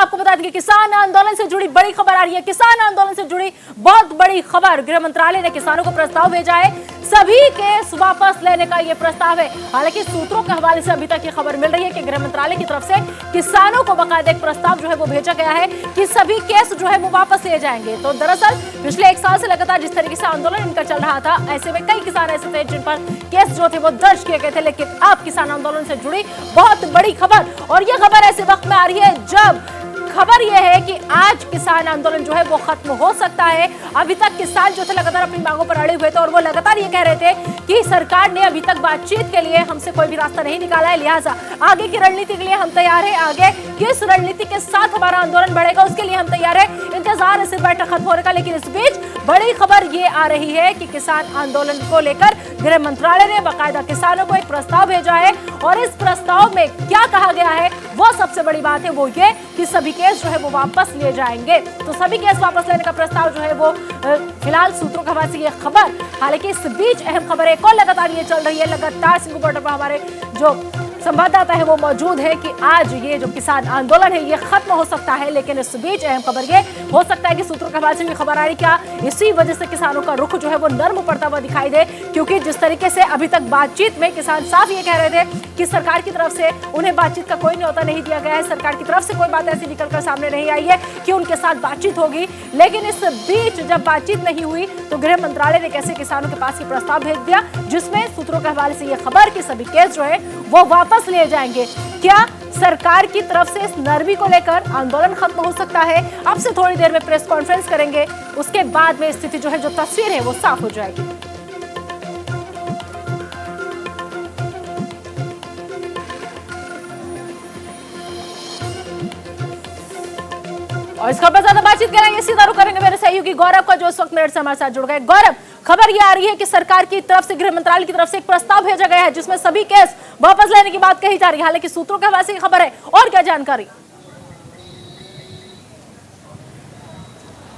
आपको बता दें कि किसान आंदोलन से जुड़ी बड़ी खबर आ रही है। किसान आंदोलन से जुड़ी बहुत बड़ी खबर, गृह मंत्रालय ने किसानों को प्रस्ताव भेजा है, सभी केस वापस लेने का यह प्रस्ताव है। हालांकि सूत्रों के हवाले से अभी तक ये खबर मिल रही है कि गृह मंत्रालय की तरफ से किसानों को बाकायदा एक प्रस्ताव जो है वो भेजा गया है कि सभी केस जो है वो वापस लिए जाएंगे। तो दरअसल पिछले 1 साल से लगातार जिस तरीके से आंदोलन इनका चल रहा था, ऐसे में कई किसान ऐसे थे जिन पर केस जो थे वो दर्ज किए गए थे, लेकिन अब किसान आंदोलन से जुड़ी बहुत बड़ी खबर, और यह खबर ऐसे वक्त में आ रही है जब खबर यह है कि आज किसान आंदोलन जो है वो खत्म हो सकता है। अभी तक किसान जो थे लगातार अपनी मांगों पर अड़े हुए थे और वो लगातार ये कह रहे थे कि सरकार ने अभी तक बातचीत के लिए हमसे कोई भी रास्ता नहीं निकाला है, लिहाजा आगे की रणनीति के लिए हम तैयार हैं। आगे किस रणनीति के साथ हमारा आंदोलन बढ़ेगा उसके लिए हम तैयार हैं। इंतजार है सिर्फ बैठक खत्म होने का, लेकिन इस बीच बड़ी खबर ये आ रही है कि किसान आंदोलन को लेकर गृह मंत्रालय ने बाकायदा किसानों को एक प्रस्ताव भेजा है, और इस प्रस्ताव में क्या कहा गया है वो सबसे बड़ी बात है, वो ये कि सभी केस जो है वो वापस लिए जाएंगे। तो सभी केस वापस लेने का प्रस्ताव जो है वो फिलहाल सूत्रों के हवाले से ये खबर। हालांकि इस बीच अहम खबर एक और लगातार ये चल रही है, लगातार सिंघू बॉर्डर पर हमारे जो संवाददाता है वो मौजूद है कि आज ये जो किसान आंदोलन है ये खत्म हो सकता है। लेकिन इस बीच अहम खबर ये हो सकता है कि सूत्रों के हवाले से ये खबर आ रही क्या इसी वजह से किसानों का रुख जो है वो नर्म पड़ता हुआ दिखाई दे, क्योंकि जिस तरीके से अभी तक बातचीत में किसान साफ ये कह रहे थे कि सरकार की तरफ से उन्हें बातचीत का कोई न्योता नहीं दिया गया है, सरकार की तरफ से कोई बात ऐसी निकलकर सामने नहीं आई है कि उनके साथ बातचीत होगी। लेकिन इस बीच जब बातचीत नहीं हुई तो गृह मंत्रालय ने कैसे किसानों के पास ये प्रस्ताव भेज दिया, जिसमें सूत्रों के हवाले से ये खबर कि सभी केस जो है वो वापस लिए जाएंगे। क्या सरकार की तरफ से इस नरमी को लेकर आंदोलन खत्म हो सकता है? अब से थोड़ी देर में प्रेस कॉन्फ्रेंस करेंगे, उसके बाद में स्थिति जो है, जो तस्वीर है वो साफ हो जाएगी। और इस खबर पर ज्यादा बातचीत करेंगे, सीधा रुख करेंगे मेरे सहयोगी गौरव का, जो इस वक्त मेरे से हमारे साथ जुड़ गए। गौरव, खबर ये आ रही है कि सरकार की तरफ से, गृह मंत्रालय की तरफ से एक प्रस्ताव भेजा गया है जिसमें सभी केस वापस लेने की बात कही जा रही है। हालांकि सूत्रों के हवाले से खबर है, और क्या जानकारी?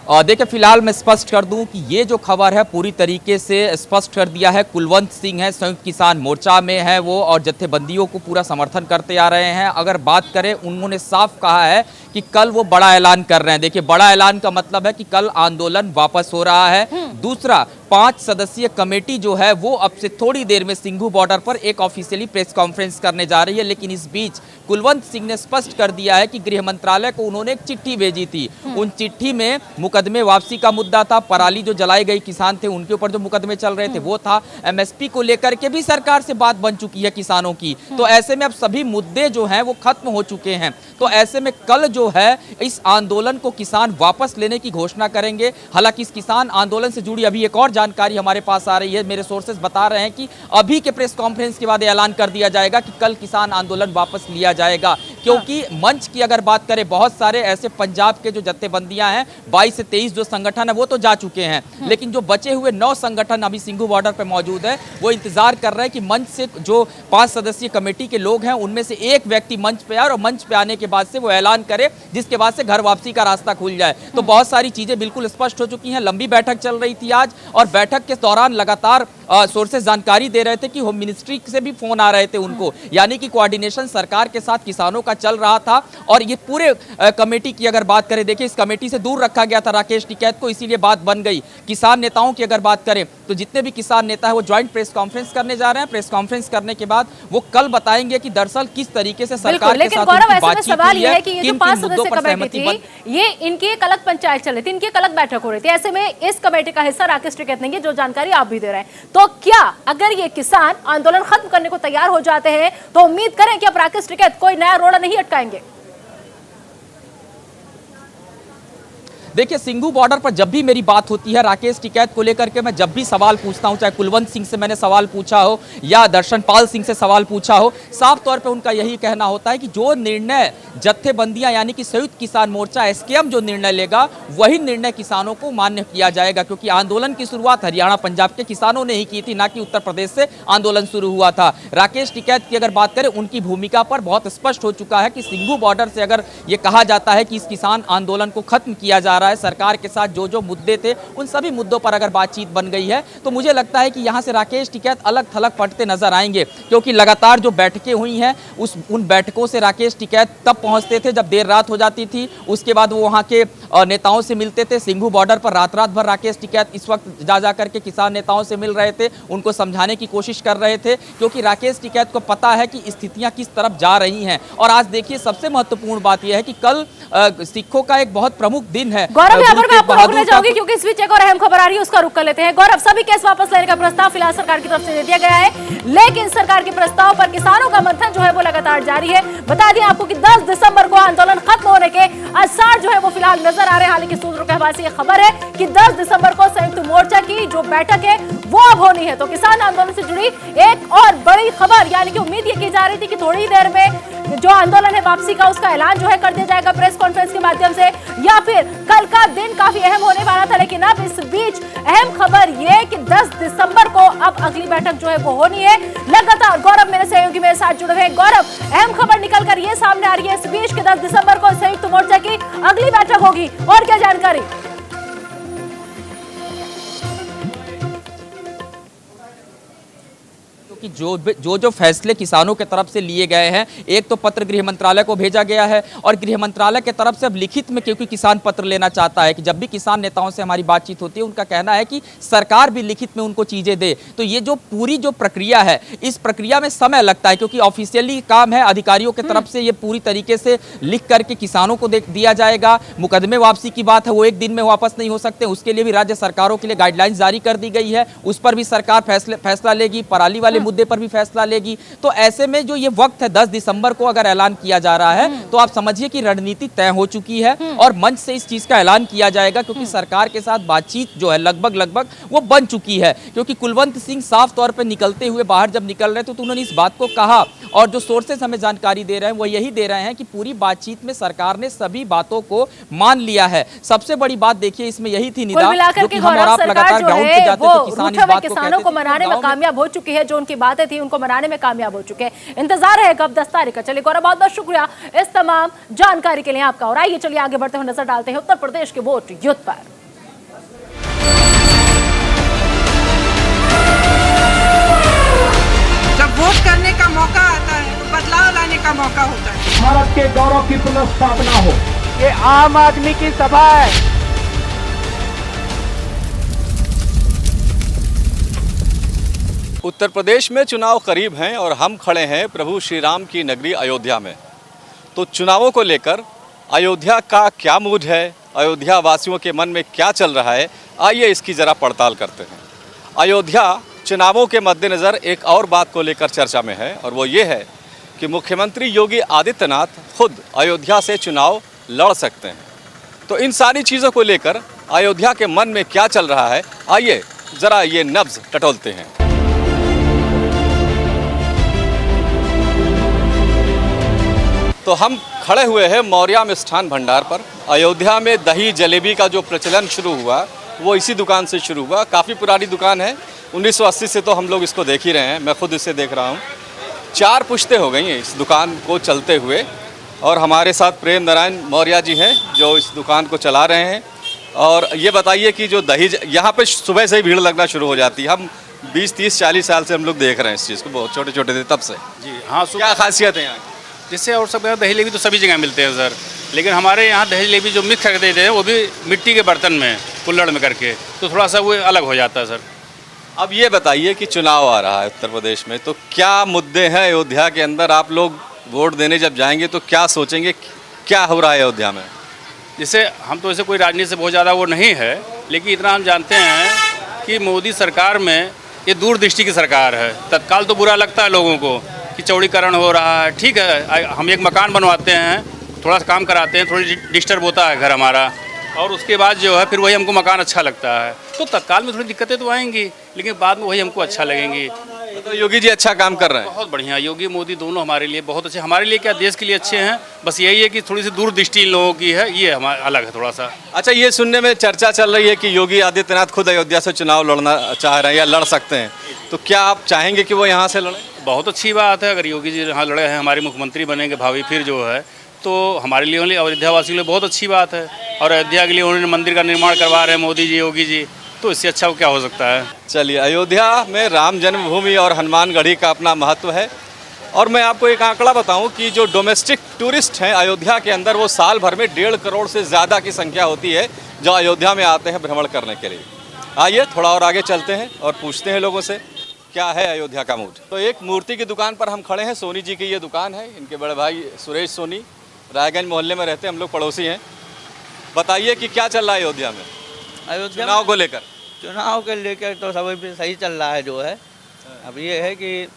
देखिए, फिलहाल मैं स्पष्ट कर दूं कि ये जो खबर है पूरी तरीके से स्पष्ट कर दिया है। कुलवंत सिंह है, संयुक्त किसान मोर्चा में है वो, और जत्थेबंदियों को पूरा समर्थन करते आ रहे हैं। अगर बात करें, उन्होंने साफ कहा है कि कल वो बड़ा ऐलान कर रहे हैं। देखिए, बड़ा ऐलान का मतलब है कि कल आंदोलन वापस हो रहा है। दूसरा, 5 सदस्यीय कमेटी जो है वो अब से थोड़ी देर में सिंघू बॉर्डर पर एक ऑफिशियली प्रेस कॉन्फ्रेंस करने जा रही है। लेकिन इस बीच कुलवंत सिंह ने स्पष्ट कर दिया है कि गृह मंत्रालय को उन्होंने एक चिट्ठी भेजी थी। उन चिट्ठी में मुकदमे वापसी का मुद्दा था, पराली जो जलाई गई किसान थे उनके ऊपर जो मुकदमे चल रहे थे वो था, एमएसपी को लेकर के भी सरकार से बात बन चुकी है किसानों की। तो ऐसे में अब सभी मुद्दे जो हैं वो खत्म हो चुके हैं। तो ऐसे में कल जो है इस आंदोलन को किसान वापस लेने की घोषणा करेंगे। हालांकि इस किसान आंदोलन से जुड़ी अभी एक और जानकारी हमारे पास आ रही है। मेरे सोर्सेज बता रहे हैं कि अभी के प्रेस कॉन्फ्रेंस के बाद ऐलान कर दिया जाएगा कि कल किसान आंदोलन वापस लिया जाएगा। क्योंकि मंच की अगर बात करें, बहुत सारे ऐसे पंजाब के जो जत्थेबंदियां हैं, 22 से 23 जो संगठन है वो तो जा चुके हैं, लेकिन जो बचे हुए 9 संगठन अभी सिंघू बॉर्डर पर मौजूद है, वो इंतजार कर रहे हैं कि मंच से जो 5 सदस्यीय कमेटी के लोग हैं उनमें से एक व्यक्ति मंच पे आए और मंच पे आने के बाद से वो ऐलान करे, जिसके बाद से घर वापसी का रास्ता खुल जाए। तो बहुत सारी चीजें बिल्कुल स्पष्ट हो चुकी हैं। लंबी बैठक चल रही थी आज, और बैठक के दौरान लगातार सोर्सेज जानकारी दे रहे थे कि होम मिनिस्ट्री से भी फोन आ रहे थे उनको, यानी कि कोऑर्डिनेशन सरकार के साथ किसानों का चल रहा था। और ये पूरे कमेटी की अगर बात करें, देखिए इस कमेटी से दूर रखा गया था राकेश टिकैत को, इसीलिए बात बन गई। किसान नेताओं की अगर बात करें तो जितने भी किसान नेता है वो ज्वाइंट प्रेस कॉन्फ्रेंस करने जा रहे हैं। प्रेस कॉन्फ्रेंस करने के बाद वो कल बताएंगे कि दरअसल किस तरीके से सरकार के साथ उनकी बातचीत हुई है, किन मुद्दों पर सहमति बनी। ये इनकी एक अलग पंचायत चल रही थी, इनकी एक अलग बैठक हो रही थी। ऐसे में इस कमेटी का हिस्सा राकेश टिकैत नहीं है, जो जानकारी आप भी दे रहे हैं। तो क्या अगर ये किसान आंदोलन खत्म करने को तैयार हो जाते हैं तो उम्मीद करें कि अब राकेश टिकैत कोई नया रोड़ा नहीं अटकाएंगे? देखिए, सिंघू बॉर्डर पर जब भी मेरी बात होती है राकेश टिकैत को लेकर के, मैं जब भी सवाल पूछता हूं, चाहे कुलवंत सिंह से मैंने सवाल पूछा हो या दर्शनपाल सिंह से सवाल पूछा हो, साफ तौर पे उनका यही कहना होता है कि जो निर्णय जत्थेबंदियां यानी कि संयुक्त किसान मोर्चा एसकेएम जो निर्णय लेगा वही निर्णय किसानों को मान्य किया जाएगा। क्योंकि आंदोलन की शुरुआत हरियाणा पंजाब के किसानों ने ही की थी, ना कि उत्तर प्रदेश से आंदोलन शुरू हुआ था। राकेश टिकैत की अगर बात करें, उनकी भूमिका पर बहुत स्पष्ट हो चुका है कि सिंघू बॉर्डर से अगर ये कहा जाता है कि इस किसान आंदोलन को खत्म किया जा रहा है। सरकार के साथ जो जो मुद्दे थे उन सभी मुद्दों पर अगर बातचीत बन गई है तो मुझे लगता है कि यहाँ से राकेश टिकैत अलग थलग पड़ते नजर आएंगे, क्योंकि लगातार जो बैठकें हुई हैं उन बैठकों से राकेश टिकैत तब पहुँचते थे जब देर रात हो जाती थी। उसके बाद वो वहाँ के नेताओं से मिलते थे। सिंघू बॉर्डर पर रात रात भर राकेश टिकैत इस वक्त जा करके किसान नेताओं से मिल रहे थे, उनको समझाने की कोशिश कर रहे थे, क्योंकि राकेश टिकैत को पता है कि स्थितियां किस तरफ जा रही हैं। और आज देखिए सबसे महत्वपूर्ण बात यह है कि कल सिखों का एक बहुत प्रमुख दिन है। गौरव, यहाँ पर मैं आपको रोकना चाहूंगी क्योंकि इस बीच एक और अहम खबर आ रही है, उसका रुख कर लेते हैं। गौरव, सभी केस वापस लेने का प्रस्ताव फिलहाल सरकार की तरफ से दे दिया गया है, लेकिन सरकार के प्रस्ताव पर किसानों का मंथन जो है वो लगातार जारी है। बता दें आपको कि 10 दिसंबर को आंदोलन खत्म होने के आसार जो है वो फिलहाल नजर आ रहे हैं। हालांकि सूत्रों के हवाले से यह खबर है कि 10 दिसंबर को संयुक्त मोर्चा की जो बैठक है वो अब होनी है। तो किसान आंदोलन से जुड़ी एक और बड़ी खबर, यानी कि उम्मीद ये की जा रही थी कि थोड़ी देर में जो आंदोलन है वापसी का उसका ऐलान जो है कर दिया जाएगा प्रेस कॉन्फ्रेंस के माध्यम से, या फिर कल का दिन काफी अहम होने वाला था। लेकिन अब इस बीच अहम खबर ये कि 10 दिसंबर को अब अगली बैठक जो है वो होनी है। लगातार गौरव मेरे सहयोगी मेरे साथ जुड़े हुए हैं। गौरव, अहम खबर निकल कर ये सामने आ रही है इस बीच कि 10 दिसंबर को संयुक्त मोर्चा की अगली बैठक होगी, और क्या जानकारी? कि जो फैसले किसानों के तरफ से लिए गए हैं, एक तो पत्र गृह मंत्रालय को भेजा गया है और गृह मंत्रालय के तरफ से अब लिखित में, क्योंकि किसान पत्र लेना चाहता है कि जब भी किसान नेताओं से हमारी बातचीत होती है उनका कहना है कि सरकार भी लिखित में उनको चीजें दे। तो ये जो पूरी जो प्रक्रिया है, इस प्रक्रिया में समय लगता है, क्योंकि ऑफिशियली काम है, अधिकारियों की तरफ से ये पूरी तरीके से लिख करके किसानों को दिया जाएगा। मुकदमे वापसी की बात है, वो एक दिन में वापस नहीं हो सकते, उसके लिए भी राज्य सरकारों के लिए गाइडलाइंस जारी कर दी गई है, उस पर भी सरकार फैसला लेगी, पराली वाले मुद्दे पर भी फैसला लेगी। तो ऐसे में जो ये वक्त है 10 दिसंबर को अगर ऐलान किया जा रहा है तो आप समझिए कि रणनीति तय हो चुकी है और मंच से इस चीज का ऐलान किया जाएगा, क्योंकि सरकार के साथ बातचीत जो है लगभग वो बन चुकी है। क्योंकि कुलवंत सिंह साफ तौर पर निकलते हुए बाहर जब निकल रहे थे तो उन्होंने इस बात को कहा, और जो सोर्सेस हमें जानकारी दे रहे हैं वो यही दे रहे हैं कि पूरी बातचीत में सरकार ने सभी बातों को मान लिया है। सबसे बड़ी बात देखिए इसमें यही थी निदा, जो कि हम और आप लगातार ग्राउंड पे जाते तो किसान इस बात को किसानों को मनाने में कामयाब हो चुकी है, जो उनकी बातें थी उनको मनाने में कामयाब हो चुके हैं। इंतजार है कब 10 तारीख का। चलिए गौरव, बहुत बहुत शुक्रिया इस तमाम जानकारी के लिए आपका। और आइए चलिए आगे बढ़ते हुए नजर डालते हैं उत्तर प्रदेश के वोट युद्ध पर। जब वोट करने का मौका आता है तो बदलाव लाने का मौका होता है। भारत के गौरव की पुनर्स्थापना हो। ये आम आदमी की सभा है। उत्तर प्रदेश में चुनाव करीब हैं और हम खड़े हैं प्रभु श्री राम की नगरी अयोध्या में। तो चुनावों को लेकर अयोध्या का क्या मूड है, अयोध्या वासियों के मन में क्या चल रहा है, आइए इसकी ज़रा पड़ताल करते हैं। अयोध्या चुनावों के मद्देनज़र एक और बात को लेकर चर्चा में है, और वो ये है कि मुख्यमंत्री योगी आदित्यनाथ खुद अयोध्या से चुनाव लड़ सकते हैं। तो इन सारी चीज़ों को लेकर अयोध्या के मन में क्या चल रहा है, आइए ज़रा ये नब्ज़ टटोलते हैं। तो हम खड़े हुए हैं मौर्या मिष्ठान भंडार पर। अयोध्या में दही जलेबी का जो प्रचलन शुरू हुआ वो इसी दुकान से शुरू हुआ। काफ़ी पुरानी दुकान है, 1980 से तो हम लोग इसको देख ही रहे हैं, मैं खुद इसे देख रहा हूँ। 4 पुश्तें हो गई हैं इस दुकान को चलते हुए, और हमारे साथ प्रेम नारायण मौर्या जी हैं जो इस दुकान को चला रहे हैं। और ये बताइए कि जो दही यहाँ पे सुबह से ही भीड़ लगना शुरू हो जाती है। हम 20, 30, 40 साल से हम लोग देख रहे हैं इस चीज़ को, बहुत छोटे छोटे थे तब से। जी हाँ, क्या खासियत है यहाँ की? जिससे और सब दही जलेबी तो सभी जगह मिलते हैं सर, लेकिन हमारे यहाँ दही जलेबी जो मिक्स कर देते हैं वो भी मिट्टी के बर्तन में कुल्हड़ में करके, तो थोड़ा सा वो अलग हो जाता है सर। अब ये बताइए कि चुनाव आ रहा है उत्तर प्रदेश में, तो क्या मुद्दे हैं अयोध्या के अंदर? आप लोग वोट देने जब जाएंगे तो क्या सोचेंगे, क्या हो रहा है अयोध्या में? जिससे हम तो ऐसे कोई राजनीति से बहुत ज़्यादा वो नहीं है, लेकिन इतना हम जानते हैं कि मोदी सरकार में ये दूरदृष्टि की सरकार है। तत्काल तो बुरा लगता है लोगों को कि चौड़ीकरण हो रहा है, ठीक है, हम एक मकान बनवाते हैं, थोड़ा सा काम कराते हैं, थोड़ी डिस्टर्ब होता है घर हमारा, और उसके बाद जो है फिर वही हमको मकान अच्छा लगता है। तो तत्काल में थोड़ी दिक्कतें तो आएंगी, लेकिन बाद में वही हमको अच्छा लगेंगी। तो योगी जी अच्छा काम कर रहे हैं, बहुत बढ़िया। योगी मोदी दोनों हमारे लिए बहुत अच्छे, हमारे लिए क्या देश के लिए अच्छे हैं। बस यही है कि थोड़ी सी दूरदृष्टि इन लोगों की है, ये हमारा अलग है थोड़ा सा। अच्छा, ये सुनने में चर्चा चल रही है कि योगी आदित्यनाथ खुद अयोध्या से चुनाव लड़ना चाह रहे हैं या लड़ सकते हैं, तो क्या आप चाहेंगे कि वो यहाँ से लड़ें? बहुत अच्छी बात है, अगर योगी जी यहाँ लड़े हैं, हमारे मुख्यमंत्री बनेंगे भावी फिर जो है, तो हमारे लिए अयोध्या वासियों के लिए बहुत अच्छी बात है। और अयोध्या के लिए उन्होंने मंदिर का निर्माण करवा रहे हैं मोदी जी, योगी जी, तो इससे अच्छा क्या हो सकता है। चलिए, अयोध्या में राम जन्मभूमि और हनुमानगढ़ी का अपना महत्व है। और मैं आपको एक आंकड़ा बताऊं कि जो डोमेस्टिक टूरिस्ट हैं अयोध्या के अंदर, वो साल भर में 1.5 करोड़ से ज़्यादा की संख्या होती है जो अयोध्या में आते हैं भ्रमण करने के लिए। आइए थोड़ा और आगे चलते हैं और पूछते हैं लोगों से क्या है अयोध्या का मूड। तो एक मूर्ति की दुकान पर हम खड़े हैं। सोनी जी की ये दुकान है। इनके बड़े भाई सुरेश सोनी रायगंज मोहल्ले में रहते हैं, हम लोग पड़ोसी हैं। बताइए कि क्या चल रहा है अयोध्या में अयोध्या चुनाव को लेकर? चुनाव के लेकर तो सब भी सही चल रहा है जो है। अब ये है कि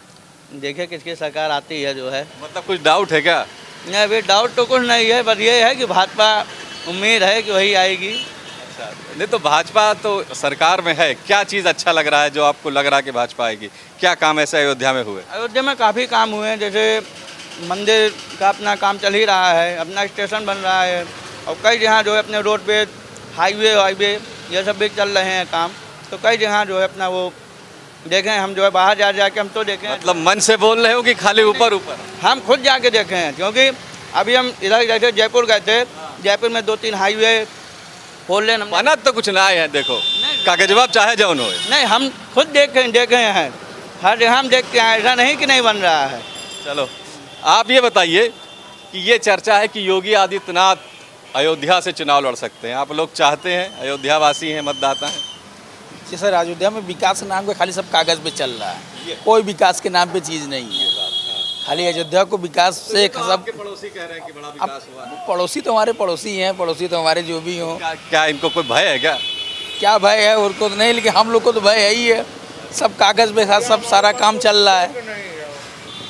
देखिए किसकी सरकार आती है जो है। मतलब कुछ डाउट है क्या? नहीं, अभी डाउट तो कुछ नहीं है, बस ये है कि भाजपा उम्मीद है कि वही आएगी। अच्छा, नहीं तो भाजपा तो सरकार में है, क्या चीज़ अच्छा लग रहा है जो आपको लग रहा है कि भाजपा आएगी? क्या काम ऐसे अयोध्या में हुए? अयोध्या में काफ़ी काम हुए हैं, जैसे मंदिर का अपना काम चल ही रहा है, अपना स्टेशन बन रहा है, और कई जगह जो है अपने रोड पे हाईवे ये सब भी चल रहे हैं काम। तो कई जगह जो है अपना वो देखें हम जो है बाहर जाके हम तो देखें। मतलब मन से बोल रहे हो कि खाली ऊपर ऊपर? हम खुद जाके देखे हैं, क्योंकि अभी हम इधर गए थे, जयपुर गए थे। जयपुर में 2-3 हाईवे 4 लेन बनत तो कुछ ना है, देखो कागजवाब चाहे जौन हो। नहीं, हम खुद देखे हैं, हर जगह हम देखते हैं, ऐसा नहीं कि नहीं बन रहा है। चलो आप ये बताइए कि ये चर्चा है कि योगी आदित्यनाथ अयोध्या से चुनाव लड़ सकते हैं, आप लोग चाहते हैं? अयोध्या वासी हैं, मतदाता हैं। जी सर, अयोध्या में विकास के नाम पे खाली सब कागज़ पे चल रहा है, कोई विकास के नाम पे चीज़ नहीं है। खाली अयोध्या को विकास से सब आपके पड़ोसी कह रहे हैं कि बड़ा विकास हुआ है। पड़ोसी तो हमारे पड़ोसी हैं, पड़ोसी तो हमारे जो भी हों। क्या इनको कोई भय है क्या? क्या भय है उनको तो नहीं, लेकिन हम लोग को तो भय है ही है। सब कागज़ पे सब सारा काम चल रहा है।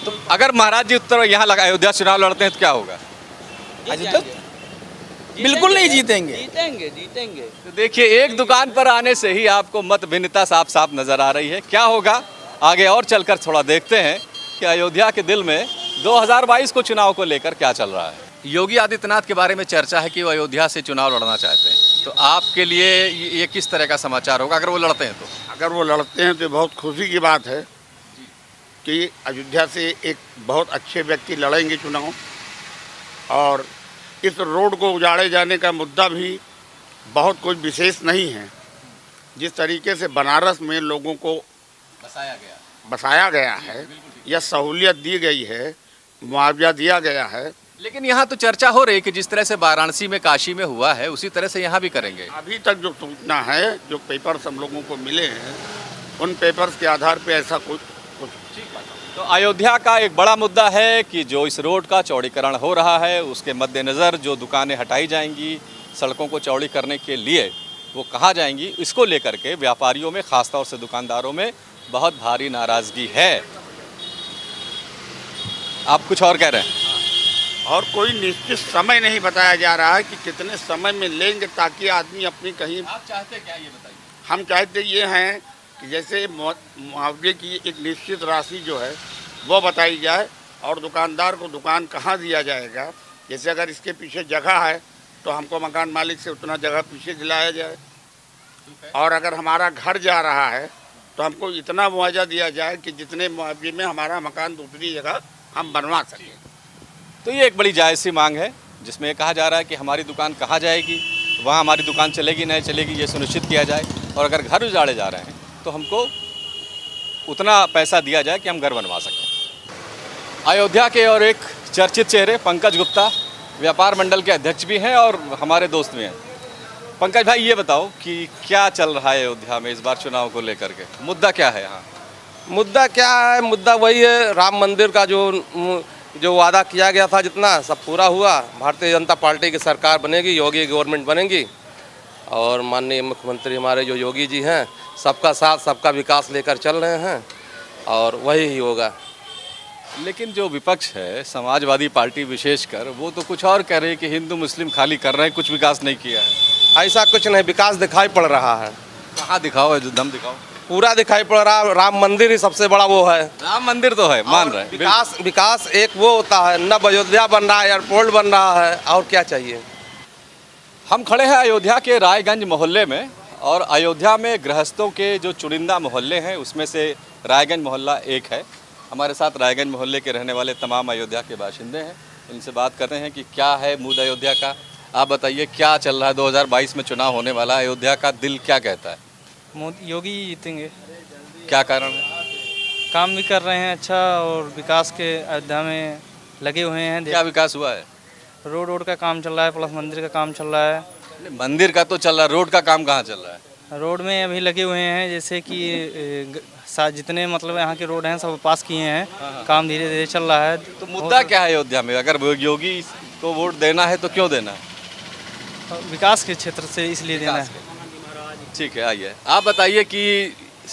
तो अगर महाराज जी उत्तर यहाँ लगा अयोध्या चुनाव लड़ते हैं तो क्या होगा? अयोध्या बिल्कुल नहीं जीतेंगे। जीतेंगे। तो देखिए, एक दुकान पर आने से ही आपको मत भिन्नता साफ साफ नजर आ रही है। क्या होगा आगे और चलकर थोड़ा देखते हैं कि अयोध्या के दिल में 2022 को चुनाव को लेकर क्या चल रहा है। योगी आदित्यनाथ के बारे में चर्चा है कि वो अयोध्या से चुनाव लड़ना चाहते हैं, तो आपके लिए ये किस तरह का समाचार होगा अगर वो लड़ते हैं तो? अगर वो लड़ते हैं तो बहुत खुशी की बात है कि अयोध्या से एक बहुत अच्छे व्यक्ति लड़ेंगे चुनाव। और इस रोड को उजाड़े जाने का मुद्दा भी बहुत कोई विशेष नहीं है। जिस तरीके से बनारस में लोगों को बसाया गया है या सहूलियत दी गई है, मुआवजा दिया गया है। लेकिन यहाँ तो चर्चा हो रही है कि जिस तरह से वाराणसी में, काशी में हुआ है, उसी तरह से यहाँ भी करेंगे। अभी तक जो सूचना है, जो पेपर्स हम लोगों को मिले हैं, उन पेपर्स के आधार पे ऐसा कुछ तो अयोध्या का एक बड़ा मुद्दा है कि जो इस रोड का चौड़ीकरण हो रहा है, उसके मद्देनज़र जो दुकानें हटाई जाएंगी सड़कों को चौड़ी करने के लिए, वो कहाँ जाएंगी, इसको लेकर के व्यापारियों में, ख़ासतौर से दुकानदारों में बहुत भारी नाराज़गी है। आप कुछ और कह रहे हैं? और कोई निश्चित समय नहीं बताया जा रहा है कि कितने समय में लेंगे, ताकि आदमी अपनी कहीं। आप चाहते क्या ये बताइए? हम चाहते ये हैं कि जैसे मुआवजे की एक निश्चित राशि जो है वो बताई जाए, और दुकानदार को दुकान कहाँ दिया जाएगा। जैसे अगर इसके पीछे जगह है तो हमको मकान मालिक से उतना जगह पीछे दिलाया जाए, और अगर हमारा घर जा रहा है तो हमको इतना मुआवजा दिया जाए कि जितने मुआवजे में हमारा मकान दूसरी जगह हम बनवा सकें। तो ये एक बड़ी जायज़ सी मांग है, जिसमें कहा जा रहा है कि हमारी दुकान कहाँ जाएगी, वहाँ हमारी दुकान चलेगी नहीं चलेगी, ये सुनिश्चित किया जाए। और अगर घर उजाड़े जा रहे हैं तो हमको उतना पैसा दिया जाए कि हम घर बनवा सकें। अयोध्या के और एक चर्चित चेहरे पंकज गुप्ता व्यापार मंडल के अध्यक्ष भी हैं और हमारे दोस्त भी हैं। पंकज भाई, ये बताओ कि क्या चल रहा है अयोध्या में इस बार चुनाव को लेकर के? मुद्दा क्या है यहाँ? मुद्दा क्या है? मुद्दा वही है, राम मंदिर का जो वादा किया गया था, जितना सब पूरा हुआ। भारतीय जनता पार्टी की सरकार बनेगी, योगी गवर्नमेंट बनेगी, और माननीय मुख्यमंत्री हमारे जो योगी जी हैं, सबका साथ सबका विकास लेकर चल रहे हैं, और वही ही होगा। लेकिन जो विपक्ष है, समाजवादी पार्टी विशेषकर, वो तो कुछ और कह रही है कि हिंदू मुस्लिम खाली कर रहे हैं, कुछ विकास नहीं किया है। ऐसा कुछ नहीं, विकास दिखाई पड़ रहा है। कहाँ दिखाओ है, जो दम दिखाओ। पूरा दिखाई पड़ रहा है। राम मंदिर ही सबसे बड़ा वो है। राम मंदिर तो है, मान रहे हैं। विकास एक वो होता है, नव अयोध्या बन रहा है, एयरपोर्ट बन रहा है, और क्या चाहिए। हम खड़े हैं अयोध्या के रायगंज मोहल्ले में, और अयोध्या में गृहस्थों के जो चुनिंदा मोहल्ले हैं उसमें से रायगंज मोहल्ला एक है। हमारे साथ रायगंज मोहल्ले के रहने वाले तमाम अयोध्या के बाशिंदे हैं, इनसे बात करते हैं कि क्या है मूड अयोध्या का। आप बताइए क्या चल रहा है? 2022 में चुनाव होने वाला है, अयोध्या का दिल क्या कहता है? योगी जीतेंगे। क्या कारण है? काम भी कर रहे हैं अच्छा, और विकास के अयोध्या में लगे हुए हैं। क्या विकास हुआ है? रोड का काम चल रहा है, प्लस मंदिर का काम चल रहा है। मंदिर का तो चल रहा है, रोड का काम कहाँ चल रहा है? रोड में अभी लगे हुए हैं, जैसे कि जितने मतलब यहाँ के रोड हैं सब पास किए हैं, काम धीरे धीरे चल रहा है। तो मुद्दा क्या है अयोध्या में? अगर योगी को वोट देना है तो क्यों देना है? विकास के क्षेत्र से इसलिए देना है। ठीक है, आइए आप बताइए कि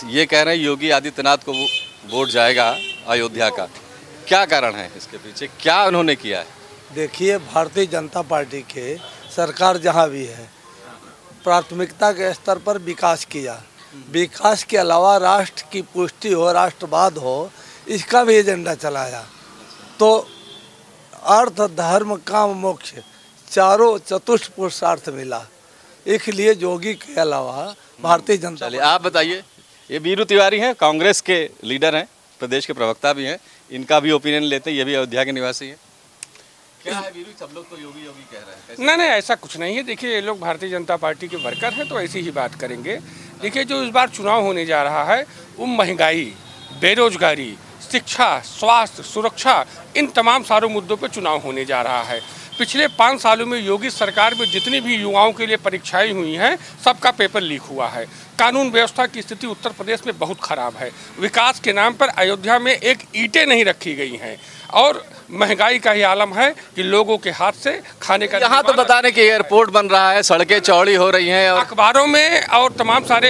ये कह रहे हैं योगी आदित्यनाथ को वोट जाएगा अयोध्या का, क्या कारण है इसके पीछे, क्या उन्होंने किया है? देखिए, भारतीय जनता पार्टी के सरकार जहाँ भी है प्राथमिकता के स्तर पर विकास किया, विकास के अलावा राष्ट्र की पुष्टि हो, राष्ट्रवाद हो, इसका भी एजेंडा चलाया। तो अर्थ धर्म काम मोक्ष चारों चतुष्ट पुरुषार्थ मिला, इसलिए योगी के अलावा भारतीय जनता। चलिए आप बताइए, ये बीरू तिवारी हैं, कांग्रेस के लीडर हैं, प्रदेश के प्रवक्ता भी हैं, इनका भी ओपिनियन लेते हैं, ये भी अयोध्या के निवासी हैं। क्या है बीरू, सब लोग तो योगी योगी कह रहे हैं? नहीं, ऐसा कुछ नहीं है। देखिए, ये लोग भारतीय जनता पार्टी के वर्कर हैं तो ऐसी ही बात करेंगे। देखिए, जो इस बार चुनाव होने जा रहा है वो महंगाई, बेरोजगारी, शिक्षा, स्वास्थ्य, सुरक्षा, इन तमाम सारों मुद्दों पर चुनाव होने जा रहा है। पिछले 5 सालों में योगी सरकार में जितनी भी युवाओं के लिए परीक्षाएं हुई हैं, सबका पेपर लीक हुआ है। कानून व्यवस्था की स्थिति उत्तर प्रदेश में बहुत खराब है। विकास के नाम पर अयोध्या में एक ईंटें नहीं रखी गई हैं, और महंगाई का ही आलम है कि लोगों के हाथ से खाने का। यहाँ तो बता दें कि एयरपोर्ट बन रहा है, सड़कें चौड़ी हो रही हैं, और अखबारों में और तमाम सारे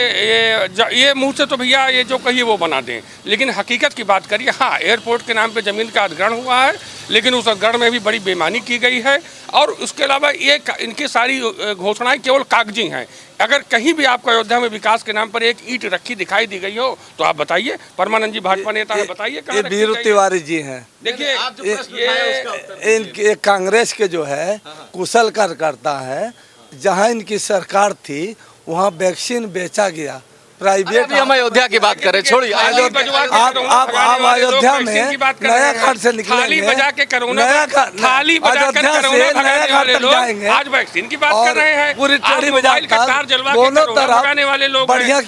ये मुंह से तो भैया ये जो कहिए वो बना दें, लेकिन हकीकत की बात करिए। हाँ, एयरपोर्ट के नाम पे ज़मीन का अधिग्रहण हुआ है, लेकिन उस अधिग्रहण में भी बड़ी बेईमानी की गई है, और उसके अलावा ये इनकी सारी घोषणाएं केवल कागजी हैं। अगर कहीं भी आपको अयोध्या में विकास के नाम पर एक ईंट रखी दिखाई दी गई हो तो आप बताइए, परमानंद जी भाजपा नेता है, बताइए कहाँ रखी बीरू गई? तिवारी जी हैं। देखिए, इनके कांग्रेस के जो है कुशल कार्यकर्ता है, जहां इनकी सरकार थी वहां वैक्सीन बेचा गया प्राइवेट। हम अयोध्या की बात करें, छोड़िए आप अयोध्या में नया कार्ड से निकलेंगे, बजा के कोरोना थाली बजा कर नया कार्ड तक जाएंगे। आज वैक्सीन की बात कर रहे हैं, पूरी चढ़ी बाजार दोनों तरफ बढ़िया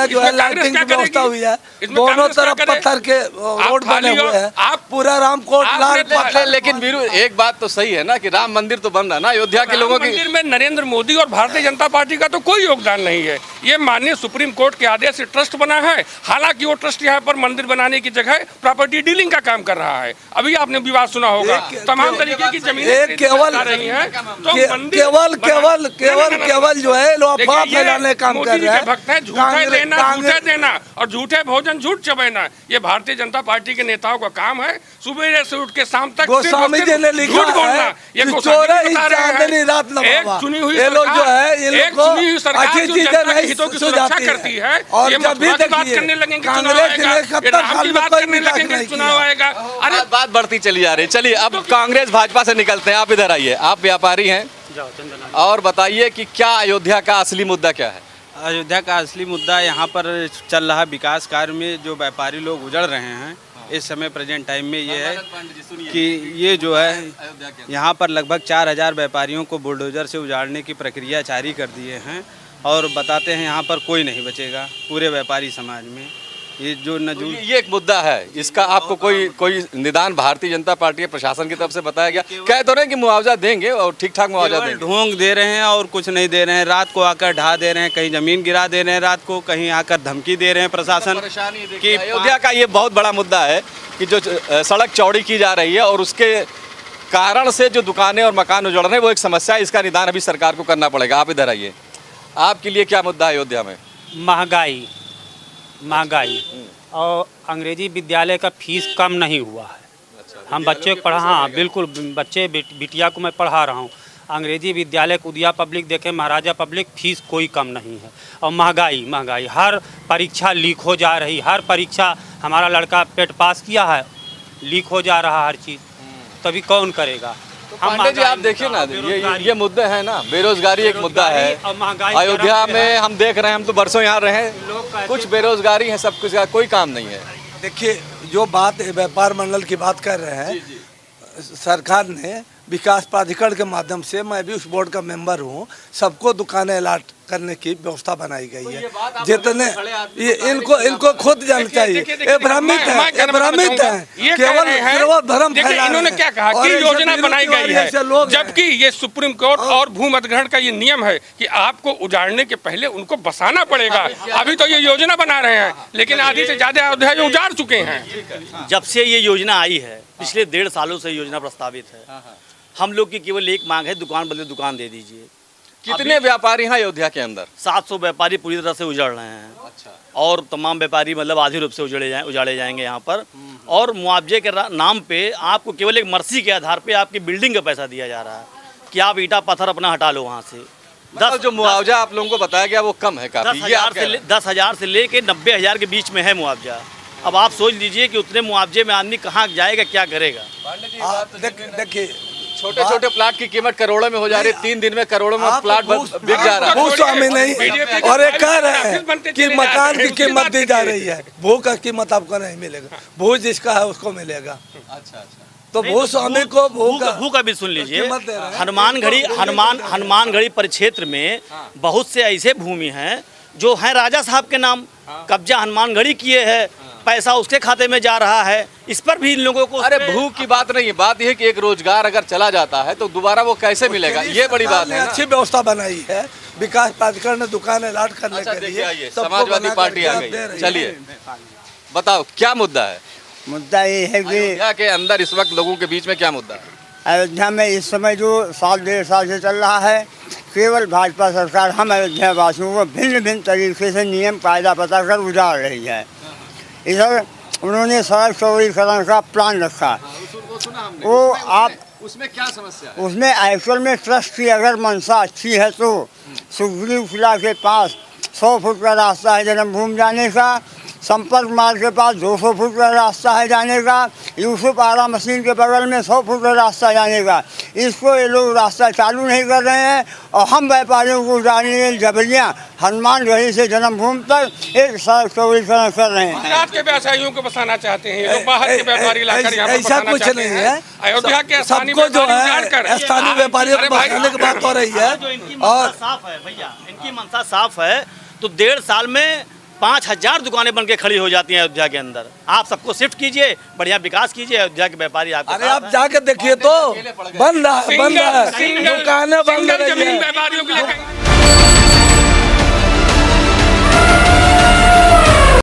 जो है लाइटिंग की व्यवस्था हुई है, दोनों तरफ पत्थर के रोड बने हुए हैं, आप पूरा रामकोट लाल पत्थर। लेकिन बीरू, एक बात तो सही है ना कि राम मंदिर तो बन रहा है ना अयोध्या के लोगों की। मंदिर में नरेंद्र मोदी और भारतीय जनता पार्टी का तो कोई योगदान नहीं है। ये माननीय सुप्रीम कोर्ट के आदेश से ट्रस्ट बना है, हालांकि वो ट्रस्ट यहाँ पर मंदिर बनाने की जगह प्रॉपर्टी डीलिंग का काम कर रहा है। अभी आपने विवाद सुना होगा, तमाम तरीके की जमीनें केवल जो है अफवाह फैलाने काम कर रहे हैं। भक्त हैं, झूठे देना और झूठे भोजन झूठ चबाना, ये भारतीय जनता पार्टी के नेताओं का काम है। सुबह से उठ के शाम तक गोस्वामी जी ने लिखा है, एक चुनी हुई सरकार जो जनता के हितों की सुरक्षा करती है, और जब भी बात करने लगेंगे चुनाव आएगा। अरे बात बढ़ती चली जा रही है। चलिए अब कांग्रेस भाजपा से निकलते हैं, आप इधर आइए, आप व्यापारी हैं, और बताइए कि क्या अयोध्या का असली मुद्दा क्या है? अयोध्या का असली मुद्दा यहाँ पर चल रहा विकास कार्य में जो व्यापारी लोग उजड़ रहे हैं इस समय प्रेजेंट टाइम में, ये है कि ये जो है यहाँ पर लगभग 4000 व्यापारियों को बुलडोजर से उजाड़ने की प्रक्रिया जारी कर दिए हैं, और बताते हैं यहाँ पर कोई नहीं बचेगा पूरे व्यापारी समाज में। ये जो नजूल ये एक मुद्दा है, इसका आपको कोई निदान भारतीय जनता पार्टी के प्रशासन की तरफ से बताया गया? कह तो रहे हैं कि मुआवजा देंगे और ठीक ठाक मुआवजा देंगे। ढोंग दे रहे हैं और कुछ नहीं दे रहे हैं। रात को आकर ढा दे रहे हैं, कहीं जमीन गिरा दे रहे हैं रात को, कहीं आकर धमकी दे रहे हैं प्रशासन की। अयोध्या का ये बहुत बड़ा मुद्दा है कि जो सड़क चौड़ी की जा रही है और उसके कारण से जो दुकानें और मकान उजड़ रहे हैं वो एक समस्या है। इसका निदान अभी सरकार को करना पड़ेगा। आप इधर आइए, आपके लिए क्या मुद्दा है अयोध्या में? महंगाई और अंग्रेजी विद्यालय का फीस कम नहीं हुआ है। हम बच्चे को पढ़ा, हाँ बिल्कुल, बच्चे बिटिया को मैं पढ़ा रहा हूँ। अंग्रेजी विद्यालय उदिया पब्लिक देखें, महाराजा पब्लिक, फीस कोई कम नहीं है। और महंगाई हर परीक्षा लीक हो जा रही, हर परीक्षा हमारा लड़का पेट पास किया है, लीक हो जा रहा हर चीज़, तभी कौन करेगा? पांडे जी आप देखिए ना, ये मुद्दे हैं ना, बेरोजगारी एक मुद्दा है अयोध्या में। हम देख रहे हैं, हम तो बरसों यहाँ रहे हैं, कुछ बेरोजगारी है, सब कुछ, कोई काम नहीं है। देखिए, जो बात व्यापार मंडल की बात कर रहे हैं, सरकार ने विकास प्राधिकरण के माध्यम से, मैं भी उस बोर्ड का मेंबर हूँ, सबको दुकानें अलाट करने की व्यवस्था बनाई गई है। जितने ये इनको खुद जानना चाहिए। ये भ्रमित है, केवल भ्रम फैला। इन्होंने क्या कहा कि योजना बनाई गई है, जबकि ये सुप्रीम कोर्ट और भूमि अधिग्रहण का ये नियम है कि आपको उजाड़ने के पहले उनको बसाना पड़ेगा। अभी तो ये योजना बना रहे हैं, लेकिन आधी से ज्यादा अयोध्या उजाड़ चुके हैं। जब से ये योजना आई है, पिछले 1.5 सालों से योजना प्रस्तावित है। हम लोग की केवल एक मांग है, दुकान बदले दुकान दे दीजिए। कितने व्यापारी हैं अयोध्या के अंदर? 700 व्यापारी पूरी तरह से उजड़ रहे हैं। अच्छा। और तमाम व्यापारी मतलब आधी रूप से उजाड़े जाएंगे यहाँ पर। और मुआवजे के नाम पे आपको केवल एक मर्सी के आधार पे आपकी बिल्डिंग का पैसा दिया जा रहा है कि आप ईटा पत्थर अपना हटा लो वहाँ से। 10 जो मुआवजा आप लोगों को बताया गया वो कम है काफी। 10,000 से लेके 90,000 के बीच में है मुआवजा। अब आप सोच लीजिए कि उतने मुआवजे में आदमी कहाँ जाएगा, क्या करेगा। देखिए, छोटे छोटे प्लाट की कीमत करोड़ों में हो जा रही है। 3 दिन में करोड़ों में प्लाट बिक जा रहा है। भूस्वामी नहीं, और एक कह रहे हैं कि मकान की कीमत दी जा रही है, भू का कीमत आपको नहीं मिलेगा, भू जिसका है उसको मिलेगा। अच्छा। तो भूस्वामी को भू का भी सुन लीजिए। हनुमानगढ़ी परिक्षेत्र में बहुत से ऐसे भूमि हैं जो है राजा साहब के नाम, कब्जा हनुमानगढ़ी किए है, पैसा उसके खाते में जा रहा है। इस पर भी इन लोगों को, अरे भू की बात नहीं है, बात यह है कि एक रोजगार अगर चला जाता है तो दोबारा वो कैसे मिलेगा, ये बड़ी बात है। अच्छी व्यवस्था बनाई है विकास प्राधिकरण ने दुकान अलाट करने के लिए। समाजवादी पार्टी आ गई। चलिए बताओ क्या मुद्दा है? मुद्दा ये है कि अयोध्या के अंदर इस वक्त लोगों के बीच में क्या मुद्दा है? अयोध्या में इस समय जो 1.5 साल से चल रहा है, केवल भाजपा सरकार हम अयोध्या वासियों को भिन्न भिन्न तरीके से नियम कायदा बता कर उजाड़ रही है। इधर उन्होंने सड़क चौड़ीकरण का प्लान रखा, वो आप उसमें क्या समस्या है? उसमें एक्चुअल में ट्रस्ट की अगर मंशा अच्छी है तो सुखदेव किला के पास 100 फुट का रास्ता है जन्मभूमि जाने का, संपर्क मार्ग के पास 200 फुट का रास्ता है जाने का, यूसुफ आरा मशीन के बगल में 100 फुट का रास्ता जाने का। इसको ये लोग रास्ता चालू नहीं कर रहे हैं और हम व्यापारियों को उजाड़ने जबरियाँ हनुमानगढ़ी से जन्मभूमि तक एक सड़क चौड़ीकरण कर रहे हैं। गुजरात के व्यवसायियों को बसाना चाहते हैं, लोग बाहर के व्यापारी लाकर यहाँ पर ऐसा कुछ नहीं है। अयोध्या के सबको जो है स्थानीय व्यापारियों को बसाने की बात हो रही है। और साफ है भैया, इनकी मंशा साफ है तो 1.5 साल में 5,000 दुकानें बनके खड़ी हो जाती हैं अयोध्या के अंदर। आप सबको शिफ्ट कीजिए, बढ़िया विकास कीजिए, अयोध्या के व्यापारी आपके। अरे आप जाके देखिए तो बन रहा है, दुकानें बंद रही है।